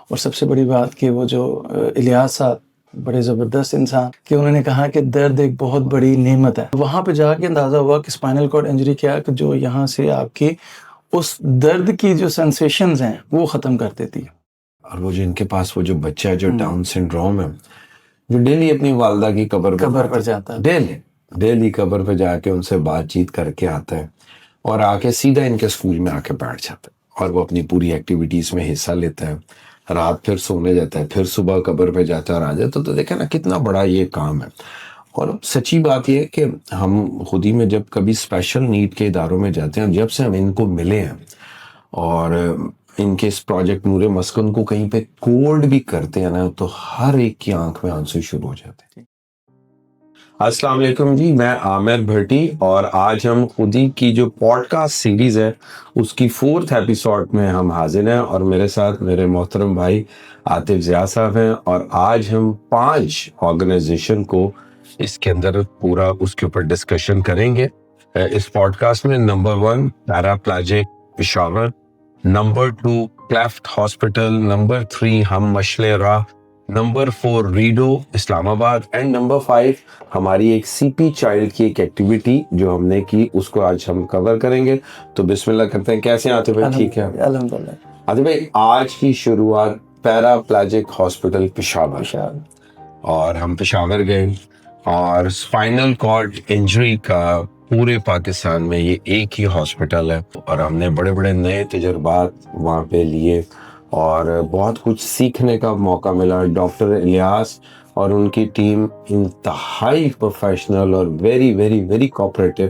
اور سب سے بڑی بات کہ وہ جو الیاس صاحب بڑے زبردست انسان کہ انہوں نے کہا کہ درد ایک بہت بڑی نعمت ہے. وہاں پہ جا کے اندازہ ہوا کہ اسپائنل کارڈ انجری کیا کہ جو یہاں سے آپ کی اس درد کی جو سینسیشنز ہیں وہ ختم کر دیتی ہے. اور وہ جو ان کے پاس وہ جو بچہ ہے جو ڈاؤن سنڈروم ہے، جو ڈیلی اپنی والدہ کی قبر پر جاتا ہے، ڈیلی قبر پہ جا کے ان سے بات چیت کر کے آتا ہے اور آ کے سیدھا ان کے اسکول میں آ کے بیٹھ جاتا ہے اور وہ اپنی پوری ایکٹیویٹیز میں حصہ لیتا ہے، رات پھر سونے جاتا ہے، پھر صبح قبر پہ جاتا ہے اور آ جاتا ہے. تو دیکھیں نا کتنا بڑا یہ کام ہے. اور سچی بات یہ ہے کہ ہم خود ہی میں جب کبھی اسپیشل نیڈ کے اداروں میں جاتے ہیں، جب سے ہم ان کو ملے ہیں اور ان کے اس پروجیکٹ نور مسکن کو کہیں پہ کوڈ بھی کرتے ہیں نا، تو ہر ایک کی آنکھ میں آنسو شروع ہو جاتے ہیں. السلام علیکم جی، میں عامر بھٹی اور آج ہم خودی کی جو پوڈ کاسٹ سیریز ہے اس کی 4th ایپیسوڈ میں ہم حاضر ہیں اور میرے ساتھ میرے محترم بھائی عاطف ضیاء صاحب ہیں. اور آج ہم 5 آرگنائزیشن کو اس کے اندر پورا اس کے اوپر ڈسکشن کریں گے اس پوڈ کاسٹ میں. Number 1 paraplegic Peshawar, number 2 cleft hospital, number 3 ہم مشل راہ، نمبر 4 ریڈو اسلام آباد، اینڈ نمبر 5 ہماری ایک سی پی چائلڈ کی ایک ایکٹیویٹی جو ہم نے کی، اس کو آج ہم کور کریں گے. تو بسم اللہ کرتے ہیں. کیسے ہیں عاطف بھائی؟ ٹھیک ہے الحمدللہ. عاطف بھائی، آج کی شروعات پیراپلیجک ہاسپٹل پشاور، اور ہم پشاور گئے اور اسپائنل کارڈ انجری کا پورے پاکستان میں یہ ایک ہی ہاسپٹل ہے اور ہم نے بڑے بڑے نئے تجربات وہاں پہ لیے اور بہت کچھ سیکھنے کا موقع ملا. ڈاکٹر الیاس اور ان کی ٹیم انتہائی پروفیشنل اور ویری ویری ویری کوآپریٹو.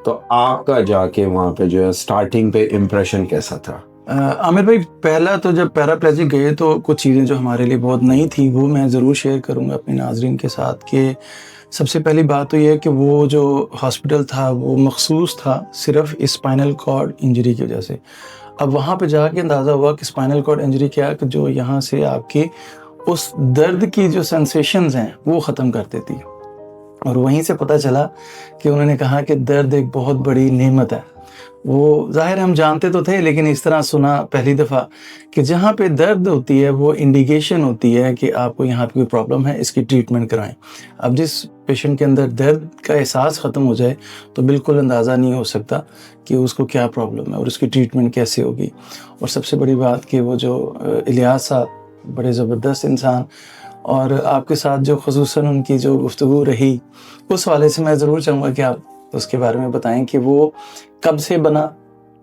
تو آپ کا جا کے وہاں پہ جو ہے اسٹارٹنگ پہ امپریشن کیسا تھا؟ عامر بھائی، پہلا تو جب پیراپلیجک گئے تو کچھ چیزیں جو ہمارے لیے بہت نئی تھی وہ میں ضرور شیئر کروں گا اپنے ناظرین کے ساتھ. کہ سب سے پہلی بات تو یہ ہے کہ وہ جو ہاسپٹل تھا وہ مخصوص تھا صرف اسپائنل کارڈ انجری کی وجہ سے. اب وہاں پہ جا کے اندازہ ہوا کہ اسپائنل کارڈ انجری کیا کہ جو یہاں سے آپ کی اس درد کی جو سینسیشنز ہیں وہ ختم کر دیتی ہے. اور وہیں سے پتہ چلا کہ انہوں نے کہا کہ درد ایک بہت بڑی نعمت ہے. وہ ظاہر ہم جانتے تو تھے لیکن اس طرح سنا پہلی دفعہ کہ جہاں پہ درد ہوتی ہے وہ انڈیکیشن ہوتی ہے کہ آپ کو یہاں پہ کوئی پرابلم ہے، اس کی ٹریٹمنٹ کرائیں. اب جس پیشنٹ کے اندر درد کا احساس ختم ہو جائے تو بالکل اندازہ نہیں ہو سکتا کہ اس کو کیا پرابلم ہے اور اس کی ٹریٹمنٹ کیسے ہوگی. اور سب سے بڑی بات کہ وہ جو الیاس صاحب بڑے زبردست انسان، اور آپ کے ساتھ جو خصوصاً ان کی جو گفتگو رہی اس حوالے سے میں ضرور چاہوں گا کہ آپ اس کے بارے میں بتائیں کہ وہ کب سے بنا،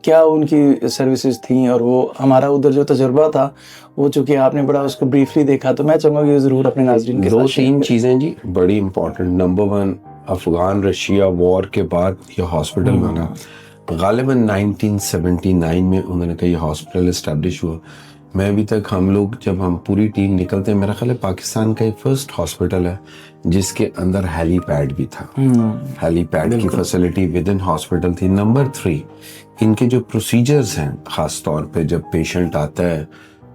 کیا ان کی سروسز تھیں، اور وہ ہمارا ادھر جو تجربہ تھا وہ چونکہ آپ نے بڑا اس کو بریفلی دیکھا تو میں چاہوں گا کہ ضرور اپنے ناظرین کے ساتھ 2-3 چیزیں جی بڑی امپورٹنٹ. نمبر 1، افغان رشیا وار کے بعد یہ ہاسپٹل بنا. غالباً 1979 میں انہوں نے کہا یہ ہاسپٹل اسٹیبلش ہوا. میں ابھی تک ہم لوگ جب ہم پوری ٹیم نکلتے ہیں، میرا خیال ہے پاکستان کا یہ فرسٹ ہاسپٹل ہے جس کے اندر ہیلی پیڈ بھی تھا. ہیلی پیڈ کی فیسلٹی ود ان ہاسپٹل تھی. نمبر 3، ان کے جو پروسیجرز ہیں، خاص طور پہ جب پیشنٹ آتا ہے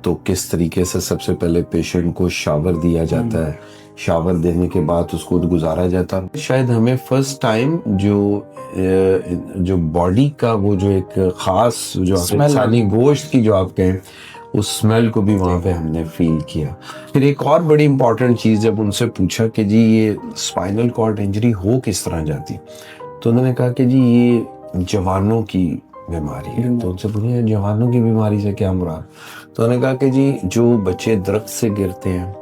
تو کس طریقے سے سب سے پہلے پیشنٹ کو شاور دیا جاتا ہے، شاور دینے کے بعد اس کو گزارا جاتا ہے. شاید ہمیں فرسٹ ٹائم جو باڈی کا وہ جو ایک خاص جو انسانی گوشت کی جو آپ کہیں اس اسمیل کو بھی وہاں پہ ہم نے فیل کیا. پھر ایک اور بڑی امپورٹنٹ چیز، جب ان سے پوچھا کہ جی یہ اسپائنل کارڈ انجری ہو کس طرح جاتی، تو انہوں نے کہا کہ جی یہ جوانوں کی بیماری ہے. تو ان سے پوچھا جوانوں کی بیماری سے کیا مراد؟ تو انہوں نے کہا کہ جی جو بچے درخت سے گرتے ہیں،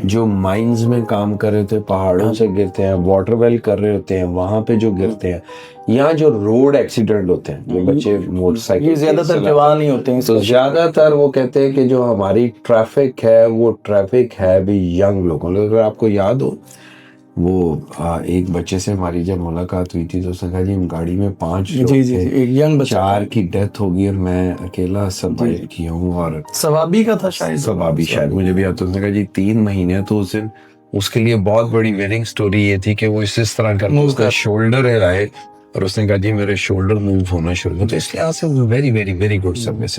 جو مائنز میں کام کر رہے تھے، پہاڑوں سے گرتے ہیں، واٹر ویل کر رہے ہوتے ہیں وہاں پہ جو گرتے ہیں، یا جو روڈ ایکسیڈنٹ ہوتے ہیں، جو بچے موٹر سائیکل، زیادہ تر جوان نہیں ہوتے ہیں، تو زیادہ تر وہ کہتے ہیں کہ جو ہماری ٹریفک ہے وہ ٹریفک ہے بھی ینگ لوگوں. اگر آپ کو یاد ہو وہ ایک بچے سے ہماری جب ملاقات ہوئی تھی تو اس نے کہا جی گاڑی میں 5 لوگ تھے، 4 کی ڈیتھ ہو گئی اور میں اکیلا سروائیو کیا ہوں. اور ثوابی کا تھا شاید، ثوابی شاید مجھے بھی آتا. اس نے کہا جی 3 مہینے تو اس دن اس کے لیے بہت بڑی وننگ سٹوری یہ تھی کہ وہ اس طرح کر اس کا شولڈر ہلائے اور اس نے کہا جی میرے شولڈر موو ہونا شروع ہو. تو اس لحاظ سے very very very good service.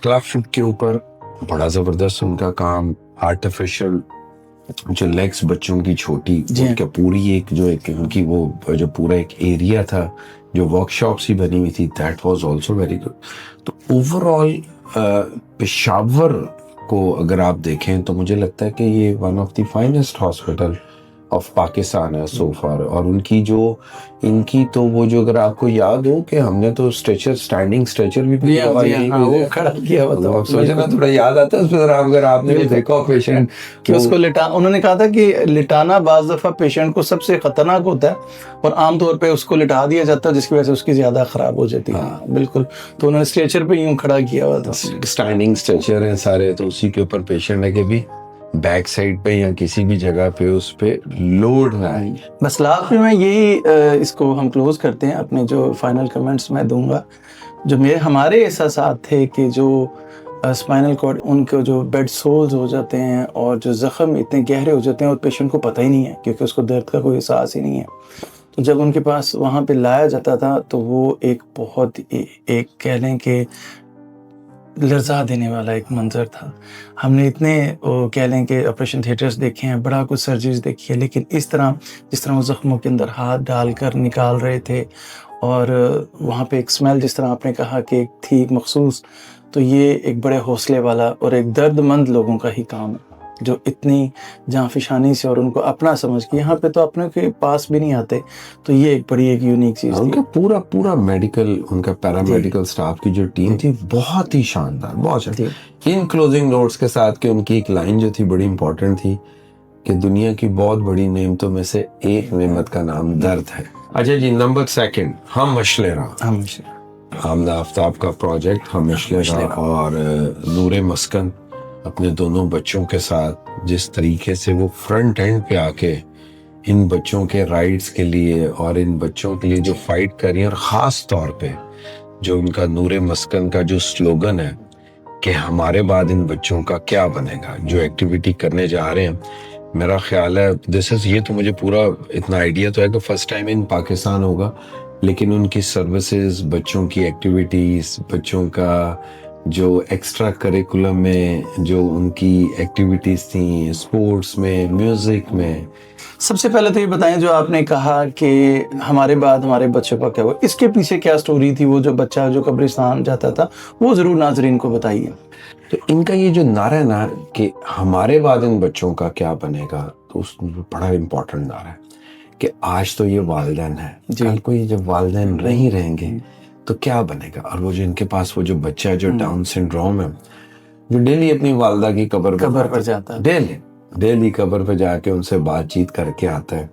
Club foot کے اوپر بڑا زبردست ان کا کام, آرٹیفیشل جو لیگس بچوں کی چھوٹی ان کا پوری ایک جو ایک ان کی وہ جو پورا ایک ایریا تھا جو ورک شاپس ہی بنی ہوئی تھی, that was also very good. تو اوور آل پشاور کو اگر آپ دیکھیں تو مجھے لگتا ہے کہ یہ one of the finest hospital of Pakistan ہے سو فار. اور ان کی تو وہ جو اگر آپ کو یاد ہو کہ ہم نے تو اسٹینڈنگ اسٹریچر بھی کھڑا کیا ہوا سوچنا تھوڑا یاد آتا ہے اس میں. اگر آپ نے دیکھا پیشنٹ کہ اس کو انہوں نے کہا تھا کہ لٹانا بعض دفعہ پیشنٹ کو سب سے خطرناک ہوتا ہے اور عام طور پہ اس کو لٹا دیا جاتا ہے جس کی وجہ سے اس کی زیادہ خراب ہو جاتی ہے. بالکل. تو انہوں نے اسٹریچر پہ یوں کھڑا کیا ہوا تھا. اسٹینڈنگ اسٹریچر ہیں سارے, تو اسی کے اوپر پیشنٹ ہے کہ بھی بیک سائڈ پہ یا کسی بھی جگہ پہ اس پہ لوڈ نہ آئے. بس لاسٹ میں یہی اس کو ہم کلوز کرتے ہیں. اپنے جو فائنل کمنٹس میں دوں گا, جو ہمارے احساسات تھے کہ جو اسپائنل کارڈ ان کے جو بیڈ سولز ہو جاتے ہیں اور جو زخم اتنے گہرے ہو جاتے ہیں اور پیشنٹ کو پتہ ہی نہیں ہے کیونکہ اس کو درد کا کوئی احساس ہی نہیں ہے. تو جب ان کے پاس وہاں پہ لایا جاتا تھا تو وہ ایک بہت ایک کہہ لیں کہ لرزا دینے والا ایک منظر تھا. ہم نے اتنے کہہ لیں کہ آپریشن تھیٹرز دیکھے ہیں, بڑا کچھ سرجریز دیکھی ہے, لیکن اس طرح جس طرح وہ زخموں کے اندر ہاتھ ڈال کر نکال رہے تھے اور وہاں پہ ایک اسمیل جس طرح آپ نے کہا کہ ایک تھی مخصوص, تو یہ ایک بڑے حوصلے والا اور ایک درد مند لوگوں کا ہی کام ہے جو اتنی جانفشانی سے اور ان کو اپنا سمجھ کے یہاں پہ تو اپنے کے پاس بھی نہیں آتے. تو یہ ایک بڑی ایک یونیک چیز تھی. ان کا پورا میڈیکل ان کا پیرامیڈیکل سٹاف کی جو ٹیم تھی بہت ہی شاندار, بہت شاندار. ان کلوزنگ نوٹس کے ساتھ کہ ان کی ایک لائن جو تھی بڑی امپورٹنٹ تھی کہ دنیا کی بہت بڑی نعمتوں میں سے ایک نعمت کا نام درد ہے. اچھا جی, نمبر 2 ہم اشلے راہ, آمدہ آفتاب کا پروجیکٹ ہم اشلے راہ اور نور مسکن اپنے دونوں بچوں کے ساتھ جس طریقے سے وہ فرنٹ اینڈ پہ آ کے ان بچوں کے رائٹس کے لیے اور ان بچوں کے لیے جو فائٹ کر رہی ہیں, اور خاص طور پہ جو ان کا نور مسکن کا جو سلوگن ہے کہ ہمارے بعد ان بچوں کا کیا بنے گا, جو ایکٹیویٹی کرنے جا رہے ہیں. میرا خیال ہے یہ تو مجھے پورا اتنا آئیڈیا تو ہے کہ فرسٹ ٹائم ان پاکستان ہوگا, لیکن ان کی سروسز, بچوں کی ایکٹیویٹیز, بچوں کا جو ایکسٹرا کریکولم میں جو ان کی ایکٹیویٹیز تھیں, اسپورٹس میں, میوزک میں. سب سے پہلے تو یہ بتائیں جو آپ نے کہا کہ ہمارے بعد ہمارے بچوں کا کیا ہوا, اس کے پیچھے کیا سٹوری تھی؟ وہ جو بچہ جو قبرستان جاتا تھا وہ ضرور ناظرین کو بتائیے. تو ان کا یہ جو نعرہ ہے نا کہ ہمارے بعد ان بچوں کا کیا بنے گا, تو اس بڑا امپورٹنٹ نعرہ ہے کہ آج تو یہ والدین ہے, کل کو یہ جب والدین نہیں رہیں گے تو کیا بنے گا. اور وہ جو ان کے پاس وہ جو بچہ جو ڈاؤن سنڈروم ہے جو ڈیلی اپنی والدہ کی قبر پر جاتا ہے, ڈیلی قبر پہ جا کے ان سے بات چیت کر کے آتا ہے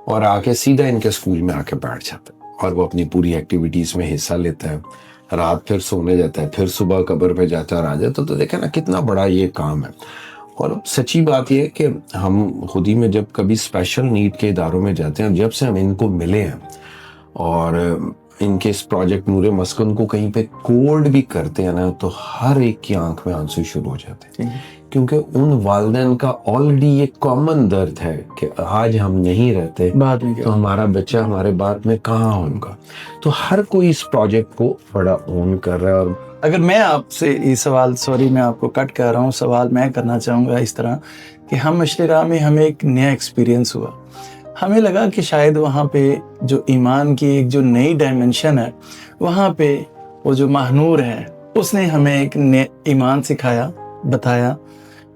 اور آ کے سیدھا ان کے اسکول میں آ کے بیٹھ جاتا ہے اور وہ اپنی پوری ایکٹیویٹیز میں حصہ لیتا ہے, رات پھر سونے جاتا ہے, پھر صبح قبر پہ جاتا ہے اور آ جاتا ہے. تو دیکھیں نا کتنا بڑا یہ کام ہے. اور سچی بات یہ ہے کہ ہم خود ہی میں جب کبھی اسپیشل نیڈ کے اداروں میں جاتے ہیں, جب سے ہم ان کو ملے ہیں اور ان کے اس پروجیکٹ نور مسکن کو کہیں پہ کوڈ بھی کرتے ہیں نا, تو ہر ایک کی آنکھ میں آنسو شروع ہو جاتے ہیں, کیونکہ ان والدین کا آلریڈی یہ کامن درد ہے کہ آج ہم نہیں رہتے تو ہمارا بچہ ہمارے بعد میں کہاں ہوگا. تو ہر کوئی اس پروجیکٹ کو بڑا اون کر رہا ہے. اور اگر میں آپ سے یہ سوال, سوری میں آپ کو کٹ کر رہا ہوں, سوال میں کرنا چاہوں گا اس طرح کہ ہم اشلے راہ میں ہمیں ایک نیا ایکسپیرینس ہوا. ہمیں لگا کہ شاید وہاں پہ جو ایمان کی ایک جو نئی ڈائمنشن ہے, وہاں پہ وہ جو ماہنور ہے اس نے ہمیں ایک ایمان سکھایا, بتایا,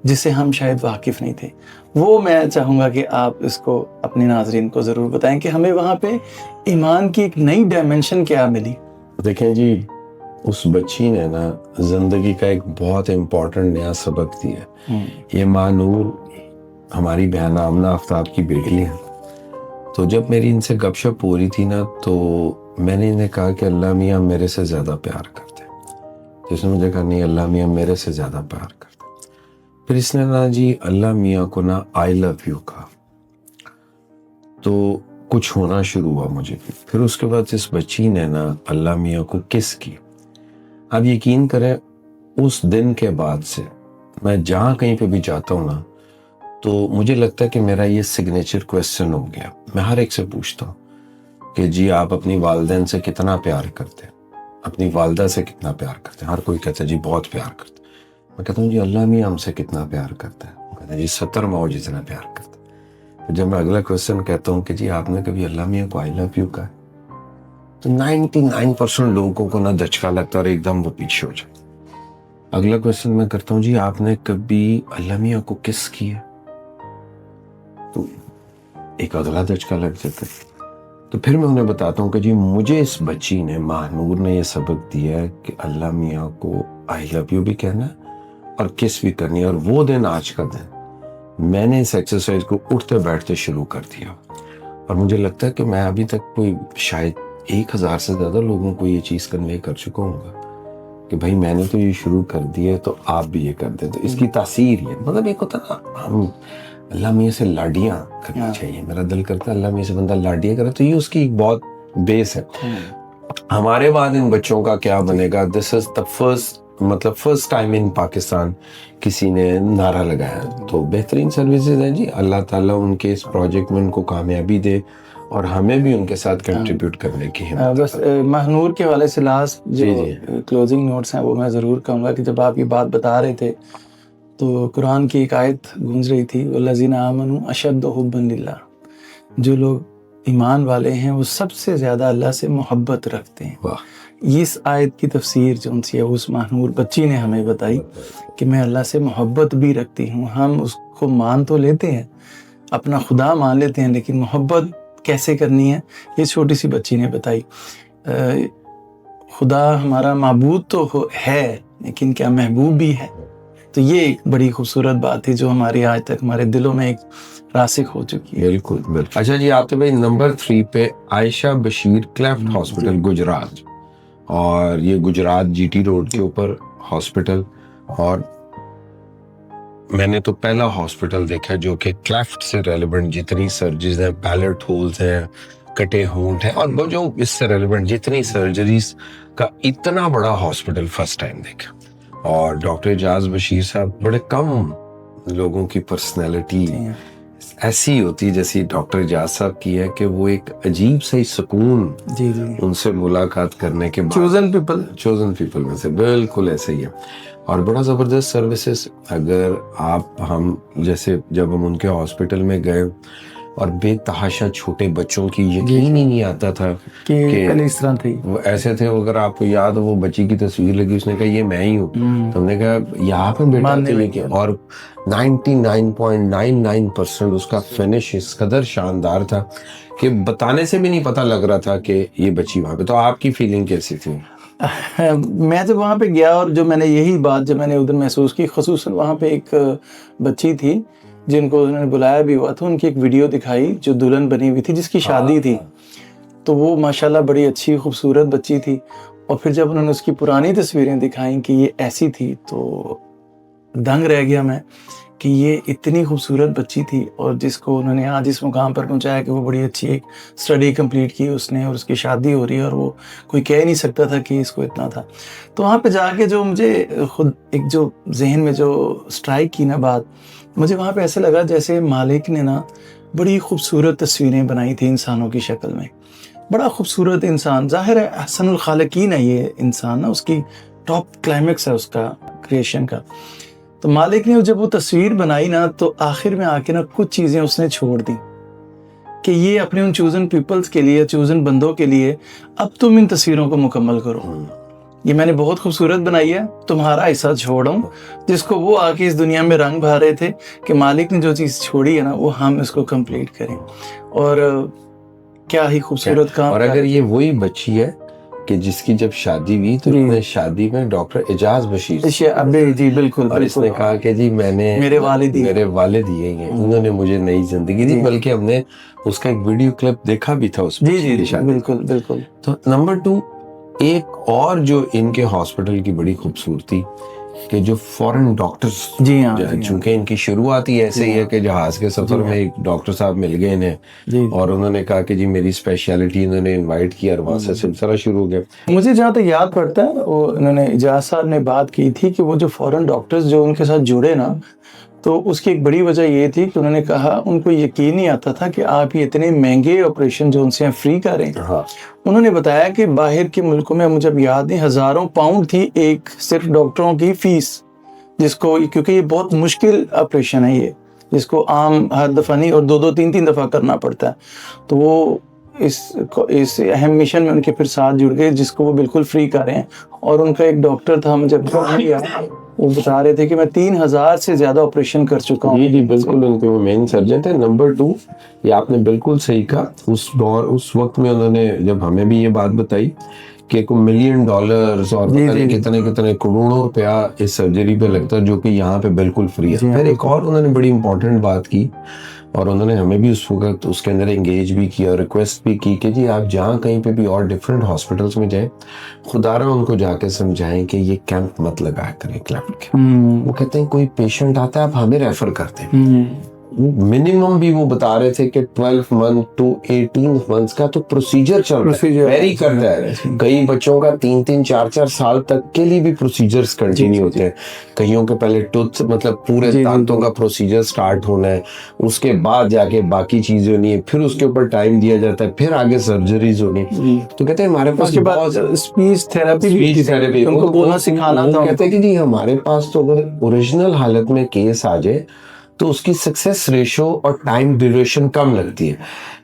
جس سے ہم شاید واقف نہیں تھے. وہ میں چاہوں گا کہ آپ اس کو اپنے ناظرین کو ضرور بتائیں کہ ہمیں وہاں پہ ایمان کی ایک نئی ڈائمنشن کیا ملی. دیکھیں جی, اس بچی نے نا زندگی کا ایک بہت امپورٹنٹ نیا سبق دیا. یہ ماہنور ہماری بہن آمنہ آفتاب کی بیٹی ہے. تو جب میری ان سے گپ شپ ہو رہی تھی نا, تو میں نے انہیں کہا کہ اللہ میاں میرے سے زیادہ پیار کرتے ہیں. جس نے مجھے کہا نہیں, اللہ میاں میرے سے زیادہ پیار کرتے. پھر اس نے نا جی اللہ میاں کو نا آئی لو یو کہا, تو کچھ ہونا شروع ہوا مجھے. پھر اس کے بعد اس بچی نے نا اللہ میاں کو کس کی. اب یقین کریں اس دن کے بعد سے میں جہاں کہیں پہ بھی جاتا ہوں نا, تو مجھے لگتا ہے کہ میرا یہ سگنیچر کویسچن ہو گیا. میں ہر ایک سے پوچھتا ہوں کہ جی آپ اپنی والدین سے کتنا پیار کرتے ہیں, اپنی والدہ سے کتنا پیار کرتے ہیں. ہر کوئی کہتا ہے جی بہت پیار کرتے ہیں. میں کہتا ہوں جی اللہ میاں ہم سے کتنا پیار کرتا ہے. وہ کہتا ہے جی 70 ماؤ جتنا پیار کرتا ہے. جب میں اگلا کویسچن کہتا ہوں کہ جی آپ نے کبھی اللہ میاں کو آئی لو یو کہا, تو 99% لوگوں کو نہ دھچکا لگتا اور ایک دم وہ پیچھے ہو جاتا. اگلا کویسچن میں کرتا ہوں جی آپ نے کبھی اللہ میاں کو کس کیا, تو ایک اگلا دھچکا لگ جاتا ہے. تو پھر میں انہیں بتاتا ہوں کہ جی مجھے اس بچی نے, ماہنور نے یہ سبق دیا ہے کہ اللہ میاں کو آئی لو یو بھی کہنا ہے اور کس بھی کرنی ہے. اور وہ دن آج کا دن میں نے اس ایکسرسائز کو اٹھتے بیٹھتے شروع کر دیا, اور مجھے لگتا ہے کہ میں ابھی تک کوئی شاید 1000 سے زیادہ لوگوں کو یہ چیز کنوے کر چکا ہوں گا کہ بھائی میں نے تو یہ شروع کر دیا تو آپ بھی یہ کر دیں. تو اس کی تاثیر یہ مطلب ایک ہوتا نا, ہم اللہ میاں سے لاڈیاں کرنی چاہیے. میرا دل کرتا ہے اللہ میاں سے بندہ لاڈیاں کرے, تو یہ اس کی ایک بہت بیس ہے. ہمارے بعد ان بچوں کا کیا بنے گا, دس از دا فرسٹ ٹائم ان پاکستان کسی نے نعرہ لگایا. تو بہترین سروسز ہیں جی, اللہ تعالیٰ ان کے اس پروجیکٹ میں ان کو کامیابی دے اور ہمیں بھی ان کے ساتھ کنٹریبیوٹ کرنے کی ہمت. بس ماہنور کے حوالے سے لاسٹ جو کلوزنگ نوٹس ہیں وہ میں ضرور کہوں گا کہ جب آپ یہ بات بتا رہے تھے تو قرآن کی ایک آیت گونج رہی تھی, والذین آمنوا اشد حبا للہ, جو لوگ ایمان والے ہیں وہ سب سے زیادہ اللہ سے محبت رکھتے ہیں. اس آیت کی تفسیر جو سی ہے اس ماہنور بچی نے ہمیں بتائی کہ میں اللہ سے محبت بھی رکھتی ہوں. ہم اس کو مان تو لیتے ہیں, اپنا خدا مان لیتے ہیں, لیکن محبت کیسے کرنی ہے یہ چھوٹی سی بچی نے بتائی. خدا ہمارا معبود تو ہے لیکن کیا محبوب بھی ہے. تو یہ ایک بڑی خوبصورت بات تھی جو ہماری آج تک ہمارے دلوں میں ایک راسخ ہو چکی ہے. بالکل بالکل. اچھا جی, آپ بھائی نمبر 3 پہ عائشہ بشیر کلیفٹ ہاسپٹل گجرات, اور یہ گجرات جی ٹی روڈ کے اوپر ہاسپٹل. اور میں نے تو پہلا ہاسپٹل دیکھا جو کہ کلیفٹ سے ریلیونٹ جتنی سرجریز ہیں, پیلٹ ہولز ہیں, کٹے ہونٹ ہیں, اور وہ جو اس سے ریلیونٹ جتنی سرجریز کا اتنا بڑا ہاسپٹل فرسٹ ٹائم دیکھا. اور ڈاکٹر اعجاز بشیر صاحب, بڑے کم لوگوں کی پرسنالٹی ایسی ہوتی جیسی ڈاکٹر اعجاز صاحب کی ہے کہ وہ ایک عجیب سا سکون ان سے ملاقات کرنے کے بعد, چوزن پیپل میں سے, بالکل ایسے ہی ہے. اور بڑا زبردست سروسز. اگر ہم جیسے جب ہم ان کے ہاسپٹل میں گئے اور بے تحاشا چھوٹے بچوں کی یقین ہی نہیں آتا تھا کہ اس طرح تھی, وہ ایسے تھے. اگر آپ کو یاد ہو وہ بچی کی تصویر لگی, اس نے کہا یہ میں ہی ہوں. تو ہم نے کہا یہاں پہ بیٹا تھی, اور 99.99% اس کا فنش اس قدر شاندار تھا کہ بتانے سے بھی نہیں پتہ لگ رہا تھا کہ یہ بچی وہاں پہ. تو آپ کی فیلنگ کیسی تھی؟ میں جب وہاں پہ گیا اور جو میں نے یہی بات جب میں نے ادھر محسوس کی, خصوصاً وہاں پہ ایک بچی تھی جن کو انہوں نے بلایا بھی ہوا تھا, ان کی ایک ویڈیو دکھائی جو دلہن بنی ہوئی تھی جس کی شادی تھی. تو وہ ماشاءاللہ بڑی اچھی خوبصورت بچی تھی. اور پھر جب انہوں نے اس کی پرانی تصویریں دکھائیں کہ یہ ایسی تھی تو دنگ رہ گیا میں کہ یہ اتنی خوبصورت بچی تھی, اور جس کو انہوں نے آج اس مقام پر پہنچایا کہ وہ بڑی اچھی ایک اسٹڈی کمپلیٹ کی اس نے, اور اس کی شادی ہو رہی ہے, اور وہ کوئی کہہ نہیں سکتا تھا کہ اس کو اتنا تھا. تو وہاں پہ جا کے جو مجھے خود ایک جو ذہن میں جو اسٹرائک کی نا بات, مجھے وہاں پہ ایسے لگا جیسے مالک نے نا بڑی خوبصورت تصویریں بنائی تھی انسانوں کی شکل میں. بڑا خوبصورت انسان, ظاہر ہے احسن الخالقین ہے یہ انسان نا, اس کی ٹاپ کلائمیکس ہے اس کا کریشن کا. تو مالک نے جب وہ تصویر بنائی نا تو آخر میں آ کے نا کچھ چیزیں اس نے چھوڑ دی کہ یہ اپنے ان چوزن پیپلز کے لیے, چوزن بندوں کے لیے اب تم ان تصویروں کو مکمل کرو. یہ میں نے بہت خوبصورت بنائی ہے, تمہارا حصہ چھوڑوں, جس کو وہ آ کے اس دنیا میں رنگ بھا رہے تھے کہ مالک نے جو چیز چھوڑی ہے نا وہ ہم اس کو کمپلیٹ کریں. اور کیا ہی خوبصورت کام. اور اگر یہ وہی بچی ہے کہ جس کی جب شادی ہوئی تو اس نے شادی میں ڈاکٹر اعجاز بشیر جی بالکل, اور اس نے کہا کہ جی میں نے میرے والد یہ ہیں, انہوں نے مجھے نئی زندگی دی, بلکہ ہم نے اس کا ایک ویڈیو کلپ دیکھا بھی تھا اس میں. جی بالکل بالکل. تو نمبر 2 ایک اور جو ان کے ہاسپٹل کی بڑی خوبصورتی کہ جو فورن ڈاکٹرز, چونکہ ان کی شروعات ہی ایسے ہی ہے کہ جہاز کے سفر میں ایک ڈاکٹر صاحب مل گئے انہیں, اور انہوں نے کہا کہ جی میری اسپیشلٹی, انہوں نے انوائٹ کیا اور وہاں سے سلسلہ شروع ہو گیا. مجھے جہاں تک یاد پڑتا ہے وہ انہوں نے اعجاز صاحب نے بات کی تھی کہ وہ جو فورن ڈاکٹرز جو ان کے ساتھ جڑے نا, تو اس کی ایک بڑی وجہ یہ تھی کہ انہوں نے کہا ان کو یقین نہیں آتا تھا کہ آپ یہ اتنے مہنگے آپریشن جو ان سے فری کریں. انہوں نے بتایا کہ باہر کے ملکوں میں مجھے اب یاد نہیں 1000 پاؤنڈ تھی ایک صرف ڈاکٹروں کی فیس, جس کو کیونکہ یہ بہت مشکل آپریشن ہے یہ, جس کو عام ہر دفعہ نہیں اور 2-3 دفعہ کرنا پڑتا ہے. تو وہ اس اہم مشن میں ان کے پھر ساتھ جڑ گئے جس کو وہ بالکل فری کر رہے ہیں. اور ان کا ایک ڈاکٹر تھا, مجھے وہ بتا رہے تھے کہ میں 3000 سے زیادہ آپریشن کر چکا ہوں. جی بالکل, ان کے وہ مین سرجن تھے. نمبر 2, یہ آپ نے بالکل صحیح کہا, اس وقت میں انہوں نے جب ہمیں بھی یہ بات بتائی کہ $1 ملین اور کتنے کروڑوں روپیہ اس سرجری پہ لگتا ہے جو کہ یہاں پہ بالکل فری ہے. پھر ایک اور انہوں نے بڑی امپورٹنٹ بات کی, اور انہوں نے ہمیں بھی اس وقت اس کے اندر انگیج بھی کیا اور ریکویسٹ بھی کی کہ جی آپ جہاں کہیں پہ بھی اور ڈفرینٹ ہاسپٹلس میں جائیں, خدا رہا ان کو جا کے سمجھائیں کہ یہ کیمپ مت لگایا کریں کلیفٹ کے. وہ کہتے ہیں کوئی پیشنٹ آتا ہے آپ ہمیں ریفر کرتے ہیں. منیمم بھی وہ بتا رہے تھے کہ 12 months to 18 months کا تو پروسیجر چل رہا ہے, ویری کرتا ہے. کئی بچوں کا 3-4 سال تک کے لیے بھی پروسیجرز کنٹینیو ہوتے ہیں. کئیوں کے پہلے ٹوتھ مطلب پورے دانتوں کا پروسیجر سٹارٹ ہونا ہے, اس کے بعد جا کے باقی چیزیں ہونی ہے, پھر اس کے اوپر ٹائم دیا جاتا ہے, پھر آگے سرجریز ہونی. تو کہتے ہیں ہمارے پاس اسپیچ تھراپی ان کو بولنا سکھانا تھا. کہتے ہیں کہ جی ہمارے پاس تو اگر اوریجنل حالت میں کیس آ جائے تو اس کی سکسیس ریشو اور ٹائم ڈیوریشن کم لگتی ہے.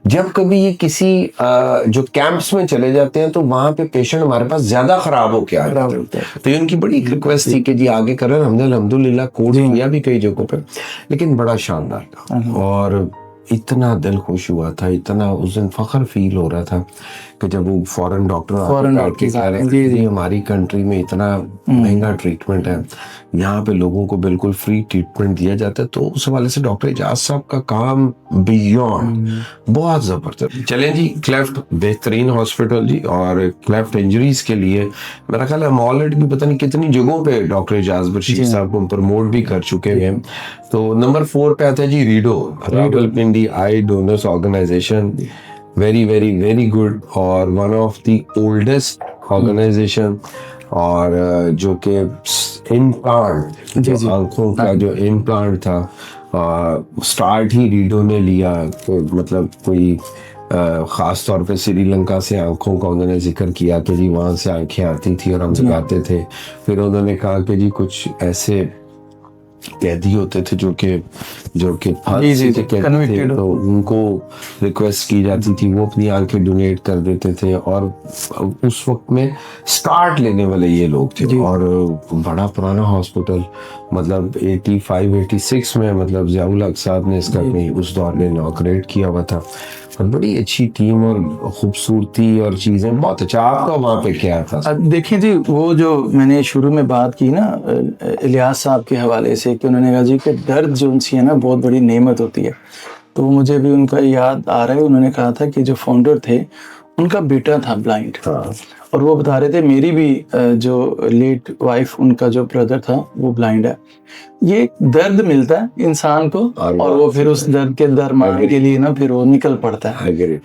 جب کبھی یہ کسی جو کیمپس میں چلے جاتے ہیں تو وہاں پہ پیشنٹ ہمارے پاس زیادہ خراب ہو کے آ جاتے ہیں. تو یہ ان کی بڑی ریکویسٹ تھی کہ جی آگے کریں. ہم نے الحمدللہ کورس کیا بھی کئی جگہوں پہ, لیکن بڑا شاندار تھا اور اتنا دل خوش ہوا تھا, اتنا اس دن فخر فیل ہو رہا تھا کہ جب وہ فورن ڈاکٹر ہماری کنٹری میں اتنا مہنگا ٹریٹمنٹ ہے, یہاں پہ لوگوں کو بالکل فری ٹریٹمنٹ دیا جاتا ہے. تو اس حوالے سے ڈاکٹر اعجاز صاحب کا کام بیونڈ بہت زبردست. چلیں جی, کلیفٹ بہترین ہاسپٹل جی, اور کلیفٹ انجریز کے لیے میرا خیال ہے ہم آلریڈی بھی پتہ نہیں کتنی جگہوں پہ ڈاکٹر اعجاز بشیر صاحب کو پروموٹ بھی کر چکے ہیں. تو نمبر 4 پہ آتا ہے جی ریڈو, Rawalpindi eye donors organization. Very very very good, اور one of the oldest organization, اور جو کہ امپلانٹ آنکھوں کا جو امپلانٹ تھا سٹارٹ ہی ریڈو نے لیا. مطلب کوئی خاص طور پہ سری لنکا سے آنکھوں کا انہوں نے ذکر کیا کہ جی وہاں سے آنکھیں آتی تھی اور ہم لگاتے تھے. پھر انہوں نے کہا کہ جی کچھ ایسے قیدی ہوتے تھے جو کہ پھانسی کے قیدی تھے, تو ان کو ریکویسٹ کی جاتی تھی وہ اپنی آنکھیں ڈونیٹ کر دیتے تھے. اور اس وقت میں سٹارٹ لینے والے یہ لوگ تھے, اور بڑا پرانا ہاسپٹل, مطلب 85-86 میں مطلب ضیاء الحق صاحب نے اس کا اس دور میں انوگریٹ کیا ہوا تھا. اور بڑی اچھی ٹیم اور خوبصورتی اور چیزیں بہت اچھا. آپ کا وہاں پہ کیا تھا؟ دیکھیں جی, وہ جو میں نے شروع میں بات کی نا الیاس صاحب کے حوالے سے کہ انہوں نے کہا جی کہ درد جو ان سی ہے نا بہت بڑی نعمت ہوتی ہے, تو مجھے بھی ان کا یاد آ رہا ہے. انہوں نے کہا تھا کہ جو فاؤنڈر تھے ان کا بیٹا تھا بلائنڈ, اور وہ بتا رہے تھے میری بھی جو لیٹ وائف ان کا جو بردر تھا وہ بلائنڈ ہے. یہ درد ملتا ہے انسان کو, اور وہ پھر اس درد کے درمان کے لیے نا پھر وہ نکل پڑتا ہے.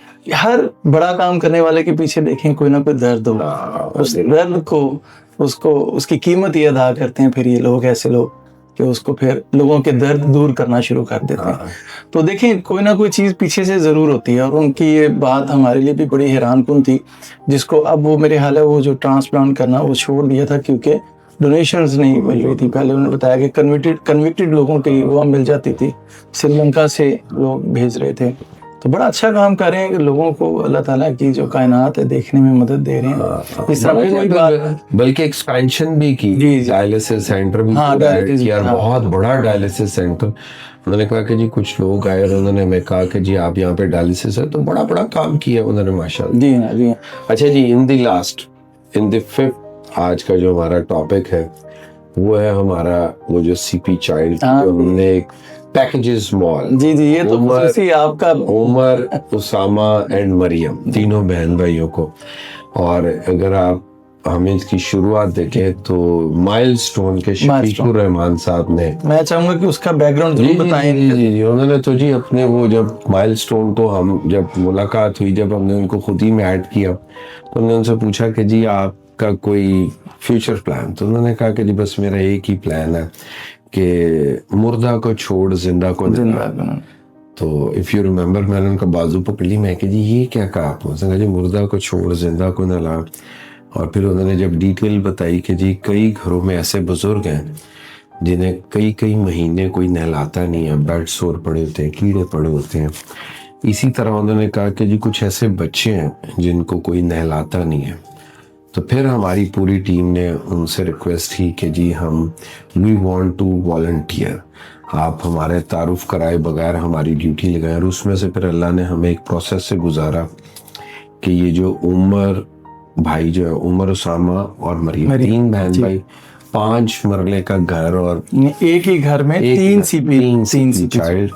ہر بڑا کام کرنے والے کے پیچھے دیکھیں کوئی نہ کوئی درد ہوگا, اس درد کو اس کی قیمت یہ ادا کرتے ہیں پھر یہ لوگ, ایسے لوگ کہ اس کو پھر لوگوں کے درد دور کرنا شروع کر دیتے ہیں. تو دیکھیں کوئی نہ کوئی چیز پیچھے سے ضرور ہوتی ہے, اور ان کی یہ بات ہمارے لیے بھی بڑی حیران کن تھی, جس کو اب وہ میرے حال ہے وہ جو ٹرانسپلانٹ کرنا وہ چھوڑ دیا تھا کیونکہ ڈونیشنز نہیں مل رہی تھی. پہلے انہوں نے بتایا کہ کنوکٹڈ لوگوں کی وہ مل جاتی تھی, سری لنکا سے لوگ بھیج رہے تھے. تو بڑا اچھا کام کر رہے ہیں کہ لوگوں کو اللہ تعالیٰ کی جو کائنات ہے دیکھنے میں مدد دے رہے ہیں. اس طرح کوئی بات, بلکہ ایکسپینشن بھی کی, ڈائلسس سینٹر بھی کیا, بہت بڑا ڈائلسس سینٹر. انہوں نے کہا کہ جی کچھ لوگ آئے اور انہوں نے میں کہا کہ جی آپ یہاں پہ ڈائلسس ہے, تو بڑا بڑا کام کیا انہوں نے ماشاءاللہ. جی ہاں جی. اچھا جی, ان دی ففتھ آج کا جو ہمارا ٹاپک ہے وہ ہے ہمارا وہ جو سی پی چائلڈ, جو ہم نے پیکیجز مال. جی یہ تو خصوصی آپ کا عمر, اسامہ اینڈ مریم, تینوں بہن بھائیوں کو. اور اگر آپ ہمیں اس کی شروعات دیکھیں تو مائل سٹون کے شفیق الرحمان صاحب نے, میں چاہوں گا کہ اس کا بیک گراؤنڈ ضرور بتائیں. جی انہوں نے تو جی اپنے وہ جب مائل سٹون تو ہم جب ملاقات ہوئی, جب ہم نے ان کو خود ہی میں ایڈ کیا, تو ہم نے ان سے پوچھا کہ جی آپ کا کوئی فیوچر پلان, تو انہوں نے کہا کہ جی بس میرا ایک ہی پلان ہے کہ مردہ کو چھوڑ زندہ کو نہلا. تو اف یو ریمبر میں نے ان کا بازو پکڑ لی, میں کہ جی یہ کیا کہا آپ نے؟ اس نے کہا جی مردہ کو چھوڑ زندہ کو نہلا. اور پھر انہوں نے جب ڈیٹیل بتائی کہ جی کئی گھروں میں ایسے بزرگ ہیں جنہیں کئی مہینے کوئی نہلاتا نہیں ہے, بیڈ سور پڑے ہوتے ہیں, کیڑے پڑے ہوتے ہیں. اسی طرح انہوں نے کہا کہ جی کچھ ایسے بچے ہیں جن کو کوئی نہلاتا نہیں ہے. تو پھر ہماری پوری ٹیم نے ان سے ریکویسٹ کی کہ جی وی وانٹ ٹو والنٹیئر, آپ ہمارے تعارف کرائے بغیر ہماری ڈیوٹی لگائیں. اور اس میں سے پھر اللہ نے ہمیں ایک پروسیس سے گزارا کہ یہ جو عمر بھائی جو ہے, عمر, اسامہ اور مریم, 3 بہن بھائی, 5 مرلے کا گھر, اور ایک ہی گھر میں 3 سی چائلڈ,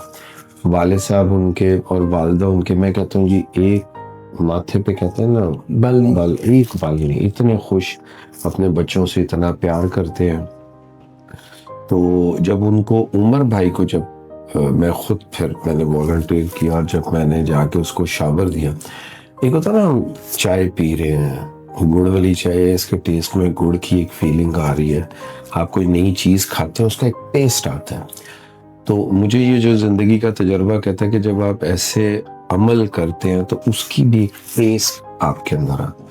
والد صاحب ان کے اور والدہ ان کے. میں کہتا ہوں جی ایک ماتھے پہ کہتے ہیں نا بل, ایک بل نہیں, اتنے خوش اپنے بچوں سے, اتنا پیار کرتے ہیں. تو جب ان کو عمر بھائی کو جب میں خود میں نے والنٹیئر کیا, اور جب میں نے جا کے اس کو شاور دیا, ایک ہوتا نا ہم چائے پی رہے ہیں, گڑ والی چائے, اس کے ٹیسٹ میں گڑ کی ایک فیلنگ آ رہی ہے, آپ کوئی نئی چیز کھاتے ہیں اس کا ایک ٹیسٹ آتا ہے. تو مجھے یہ جو زندگی کا تجربہ کہتا ہے کہ جب آپ ایسے عمل کرتے ہیں تو اس کی بھی ایک ٹیسٹ آپ کے اندر آتا.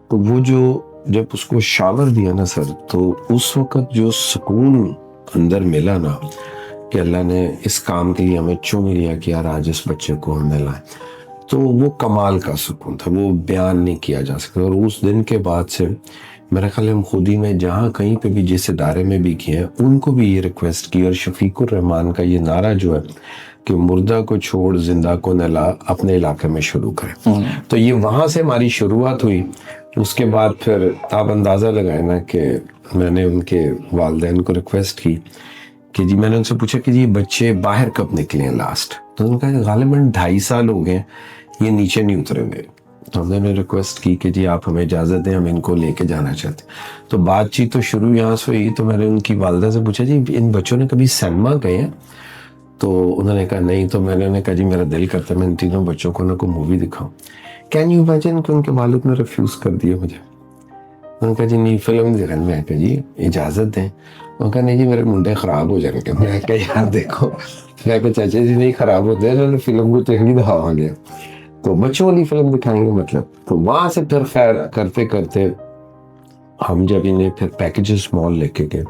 تو وہ جو جب اس کو شاور دیا نا سر, تو اس وقت جو سکون اندر ملا نا, کہ اللہ نے اس کام کے لیے ہمیں چن لیا کہ یار آج اس بچے کو ہم نے لائیں, تو وہ کمال کا سکون تھا, وہ بیان نہیں کیا جا سکتا. اور اس دن کے بعد سے میرے خیال ہم خود ہی میں جہاں کہیں پہ بھی جس ادارے میں بھی کیے ہیں ان کو بھی یہ ریکویسٹ کی. اور شفیق الرحمان کا یہ نعرہ جو ہے کہ مردہ کو چھوڑ زندہ کو نہلا, اپنے علاقے میں شروع کریں. تو یہ وہاں سے ہماری شروعات ہوئی. اس کے بعد پھر آپ اندازہ لگائیں نا کہ میں نے ان کے والدین کو ریکویسٹ کی کہ جی, میں نے ان سے پوچھا کہ جی بچے باہر کب نکلے ہیں لاسٹ؟ تو انہوں نے کہا کہ غالباً 2.5 سال ہو گئے یہ نیچے نہیں اتریں گے. تو ہم نے ریکویسٹ کی کہ جی آپ ہمیں اجازت دیں, ہم ان کو لے کے جانا چاہتے ہیں. تو بات چیت تو شروع یہاں سے ہوئی. تو میں نے ان کی والدہ سے پوچھا جی ان بچوں نے کبھی سینما گئے ہیں؟ تو انہوں نے کہا نہیں. تو میں نے انہیں کہا جی میرا دل کرتا ہے میں ان تینوں بچوں کو نہ کوئی مووی دکھاؤں. کین یو امیجن کہ ان کے والد نے ریفیوز کر دیا مجھے. انہوں نے کہا جی نہیں فلم دکھانے. میں کہا جی اجازت دیں. انہوں نے کہا نہیں جی میرے منڈے خراب ہو جائیں گے. میں کہا یار دیکھو, میں کہا چاچا جی نہیں خراب ہوتے ہیں, فلم کو تک نہیں دکھاؤں گے, تو بچوں والی فلم دکھائیں گے مطلب. تو وہاں سے پھر خیر کرتے کرتے ہم جب انہیں پھر پیکیجز مال لے کے گئے,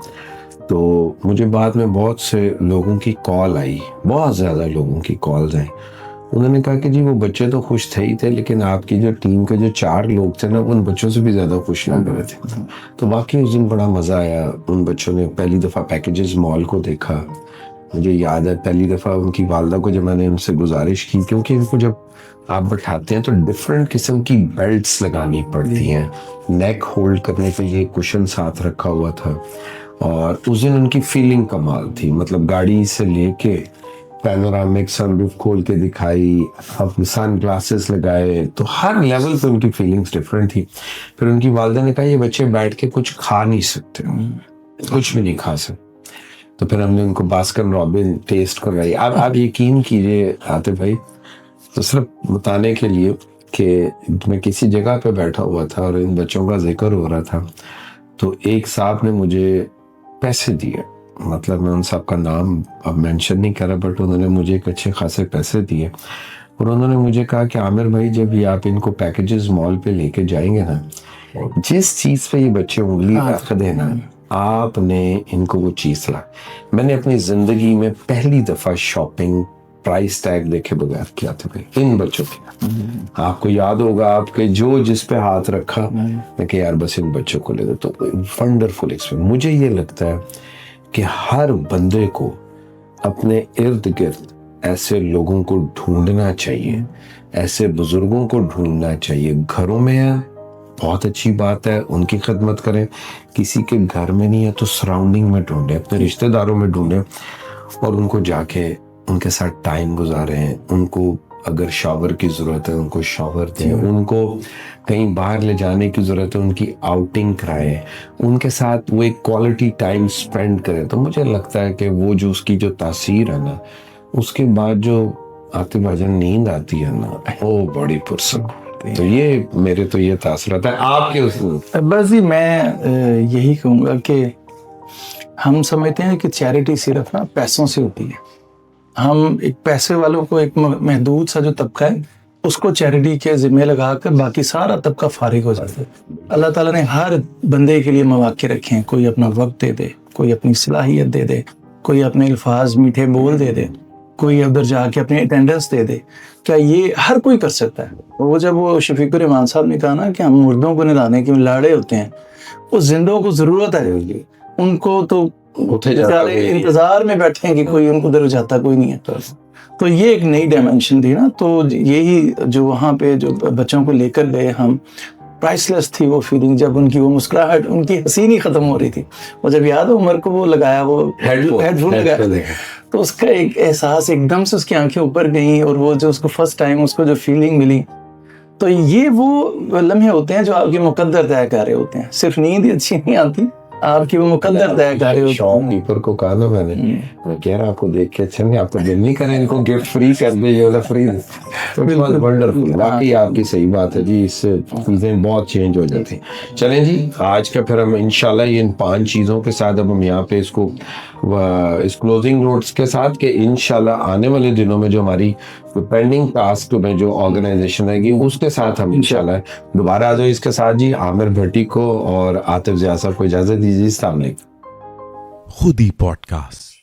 تو مجھے بعد میں بہت سے لوگوں کی کال آئی, بہت زیادہ لوگوں کی کالز آئیں. انہوں نے کہا کہ جی وہ بچے تو خوش تھے ہی تھے, لیکن آپ کی جو ٹیم کے جو 4 لوگ تھے نا, ان بچوں سے بھی زیادہ خوش لگ رہے تھے. تو واقعی اس دن بڑا مزہ آیا. ان بچوں نے پہلی دفعہ پیکیجز مال کو دیکھا. مجھے یاد ہے پہلی دفعہ ان کی والدہ کو جب میں نے ان سے گزارش کی, کیونکہ ان کو جب آپ بٹھاتے ہیں تو ڈفرینٹ قسم کی بیلٹس لگانی پڑتی ہیں, نیک ہولڈ کرنے کے لیے کشن ساتھ رکھا ہوا تھا. اور اس دن ان کی فیلنگ کمال تھی, مطلب گاڑی سے لے کے پینورامک سن روف کھول کے دکھائی, اپنے سن گلاسز لگائے, تو ہر لیول پہ ان کی فیلنگز ڈفرینٹ تھی. پھر ان کی والدہ نے کہا یہ بچے بیٹھ کے کچھ کھا نہیں سکتے, کچھ بھی نہیں کھا سکتے. تو پھر ہم نے ان کو باسکن رابن ٹیسٹ کروائی. آپ یقین کیجئے عاطف بھائی, تو صرف بتانے کے لیے کہ میں کسی جگہ پہ بیٹھا ہوا تھا اور ان بچوں کا ذکر ہو رہا تھا, تو ایک صاحب نے مجھے پیسے دیے, مطلب میں ان صاحب کا نام اب مینشن نہیں کر رہا, بٹ انہوں نے مجھے ایک اچھے خاصے پیسے دیے. اور انہوں نے مجھے کہا کہ عامر بھائی جب یہ آپ ان کو پیکیجز مال پہ لے کے جائیں گے نا, جس چیز پہ یہ بچے انگلی رکھ دیں نا, آپ نے ان کو وہ چیز لا. میں نے اپنی زندگی میں پہلی دفعہ شاپنگ پرائس ٹیگ دیکھے بغیر کیا تھا بھائی ان بچوں کی. آپ کو یاد ہوگا آپ کے جو جس پہ ہاتھ رکھا, میں کہ یار بس ان بچوں کو لے دو. تو ونڈرفل ایکسپیرینس. مجھے یہ لگتا ہے کہ ہر بندے کو اپنے ارد گرد ایسے لوگوں کو ڈھونڈنا چاہیے, ایسے بزرگوں کو ڈھونڈنا چاہیے. گھروں میں ہے بہت اچھی بات ہے, ان کی خدمت کریں. کسی کے گھر میں نہیں ہے تو سراؤنڈنگ میں ڈھونڈیں, اپنے رشتہ داروں میں ڈھونڈیں, اور ان کو جا کے ان کے ساتھ ٹائم گزاریں. ان کو اگر شاور کی ضرورت ہے ان کو شاور دیں, ان کو کہیں باہر لے جانے کی ضرورت ہے ان کی آؤٹنگ کرائیں, ان کے ساتھ وہ ایک کوالٹی ٹائم سپینڈ کریں. تو مجھے لگتا ہے کہ وہ جو اس کی جو تاثیر ہے نا, اس کے بعد جو آتے بھجن نیند آتی ہے نا, وہ بڑی پرسکون. تو یہ میرے تو یہ تاثرات ہے. آپ کے بس جی میں یہی کہوں گا کہ ہم سمجھتے ہیں کہ چیریٹی صرف نا پیسوں سے ہوتی ہے. ہم ایک پیسے والوں کو ایک محدود سا جو طبقہ ہے اس کو چیریٹی کے ذمہ لگا کر باقی سارا طبقہ فارغ ہو جاتا ہے. اللہ تعالیٰ نے ہر بندے کے لیے مواقع رکھے ہیں. کوئی اپنا وقت دے دے, کوئی اپنی صلاحیت دے دے, کوئی اپنے الفاظ میٹھے بول دے دے, کوئی ادھر جا کے اپنی اٹینڈنس دے دے. کیا یہ ہر کوئی کر سکتا ہے؟ وہ جب وہ شفیق الرحمان صاحب نے کہا نا کہ ہم مردوں کو نہلانے کے لاڑے ہوتے ہیں, وہ زندوں کو ضرورت ہے, ان کو تو بیچارے انتظار میں بیٹھے ہیں کہ کوئی ان کو ادھر جاتا کوئی نہیں ہے. تو یہ ایک نئی ڈائمنشن تھی نا. تو یہی جو وہاں پہ جو بچوں کو لے کر گئے ہم, پرائس لیس تھی وہ فیلنگ. جب ان کی وہ مسکراہٹ, ان کی ہنسی نہیں ختم ہو رہی تھی, اور جب یاد ہو عمر کو وہ لگایا, وہ ہیڈ فون لگایا, تو اس کا ایک احساس ایک دم سے اس کی آنکھیں اوپر گئیں, اور وہ جو اس کو فرسٹ ٹائم اس کو جو فیلنگ ملی. تو یہ وہ لمحے ہوتے ہیں جو آپ کے مقدر طے کر رہے ہوتے ہیں. صرف نیند ہی اچھی نہیں آتی, آپ کی وہ مقدر طے کر رہے ہوتے ہیں. شاپ کیپر کو کہا نا میں نے, میں کہہ رہا آپ کو دیکھ کے اچھا نہیں, آپ کو دل نہیں کرے ان کو گفٹ فری کر دے, یہ والا فری. ونڈرفل, واقعی آپ کی صحیح بات ہے جی, اس سے چیزیں بہت چینج ہو جاتی ہیں. چلیں جی, آج کا پھر ہم انشاءاللہ ان 5 چیزوں کے ساتھ اب ہم یہاں پہ اس کو اس کلوزنگ نوٹس کے ساتھ کہ انشاءاللہ آنے والے دنوں میں جو ہماری پینڈنگ ٹاسک میں جو آرگنائزیشن رہے گی اس کے ساتھ ہم انشاءاللہ دوبارہ آ جائیں. اس کے ساتھ جی عامر بھٹی کو اور عاطف ضیاء صاحب کو اجازت دیجیے. السلام علیکم. خودی پوڈ کاسٹ.